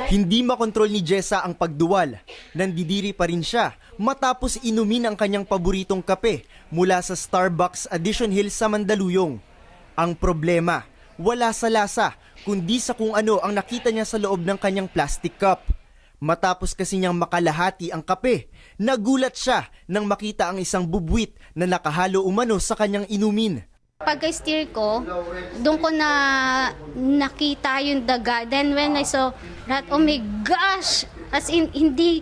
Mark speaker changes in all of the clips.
Speaker 1: Hindi makontrol ni Jessa ang pagduwal. Nandidiri pa rin siya matapos inumin ang kanyang paboritong kape mula sa Starbucks Addition Hill sa Mandaluyong. Ang problema, wala sa lasa, kundi sa kung ano ang nakita niya sa loob ng kanyang plastic cup. Matapos kasi niyang makalahati ang kape, nagulat siya nang makita ang isang bubwit na nakahalo umano sa kanyang inumin.
Speaker 2: Pagka-steer ko, doon ko na nakita yung daga. Then when I saw that, oh my gosh! As in, hindi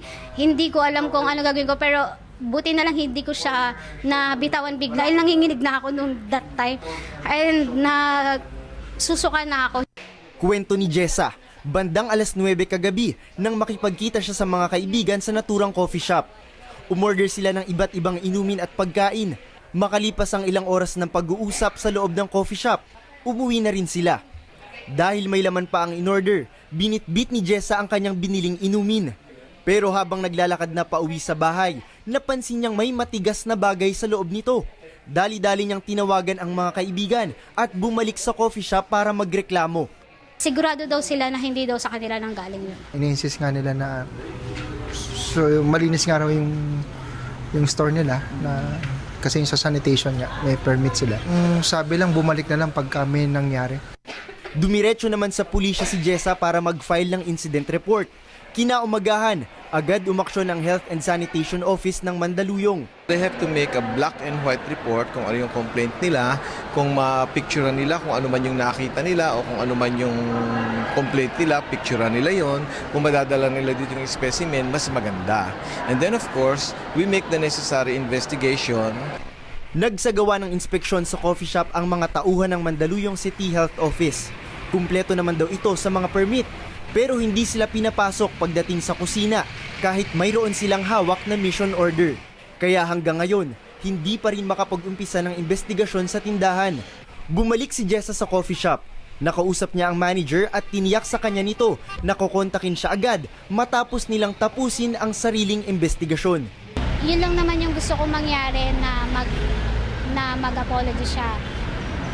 Speaker 2: ko alam kung ano gagawin ko. Pero buti na lang hindi ko siya nabitawan bigla. Dahil nanginginig na ako noong that time. And susuka na ako.
Speaker 1: Kwento ni Jessa, bandang alas 9 kagabi nang makipagkita siya sa mga kaibigan sa naturang coffee shop. Umorder sila ng iba't ibang inumin at pagkain. Makalipas ang ilang oras ng pag-uusap sa loob ng coffee shop, umuwi na rin sila. Dahil may laman pa ang in-order, binitbit ni Jessa ang kanyang biniling inumin. Pero habang naglalakad na pauwi sa bahay, napansin niyang may matigas na bagay sa loob nito. Dali-dali niyang tinawagan ang mga kaibigan at bumalik sa coffee shop para magreklamo.
Speaker 2: Sigurado daw sila na hindi daw sa kanila nang galing yun.
Speaker 3: Ini-insist nga nila na malinis nga raw yung store nila na kasi yung sa sanitation nga, may permit sila. Sabi lang, bumalik na lang pag kami nangyari.
Speaker 1: Dumiretso naman sa pulisya si Jessa para mag-file ng incident report. Kinaumagahan, agad umaksyon ang Health and Sanitation Office ng Mandaluyong.
Speaker 4: They have to make a black and white report kung ano yung complaint nila, kung ma-picturean nila kung ano man yung nakita nila o kung ano man yung complaint nila, picturean nila yon. Kung madadala nila dito yung specimen, mas maganda. And then of course, we make the necessary investigation.
Speaker 1: Nagsagawa ng inspeksyon sa coffee shop ang mga tauhan ng Mandaluyong City Health Office. Kumpleto naman daw ito sa mga permit, pero hindi sila pinapasok pagdating sa kusina kahit mayroon silang hawak na mission order. Kaya hanggang ngayon, hindi pa rin makapag-umpisa ng investigasyon sa tindahan. Bumalik si Jessa sa coffee shop. Nakausap niya ang manager at tiniyak sa kanya nito na kukontakin siya agad matapos nilang tapusin ang sariling investigasyon.
Speaker 2: Yun lang naman yung gusto kong mangyari na mag-apology siya.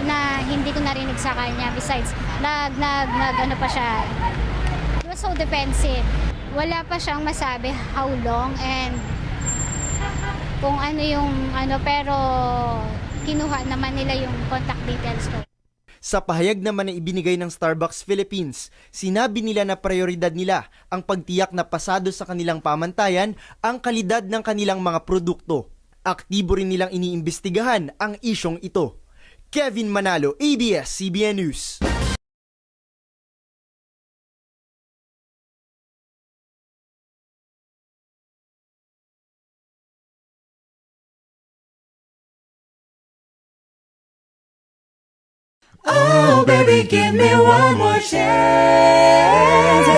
Speaker 2: Na hindi ko narinig sa kanya. Besides, ano pa siya. It was so defensive. Wala pa siyang masabi how long and kung ano yung pero kinuha naman nila yung contact details ko.
Speaker 1: Sa pahayag naman na ibinigay ng Starbucks Philippines, sinabi nila na prioridad nila ang pagtiyak na pasado sa kanilang pamantayan ang kalidad ng kanilang mga produkto. Aktibo rin nilang iniimbestigahan ang isyong ito. Kevin Manalo, ABS-CBN News.
Speaker 5: Oh, baby, give me one more chance.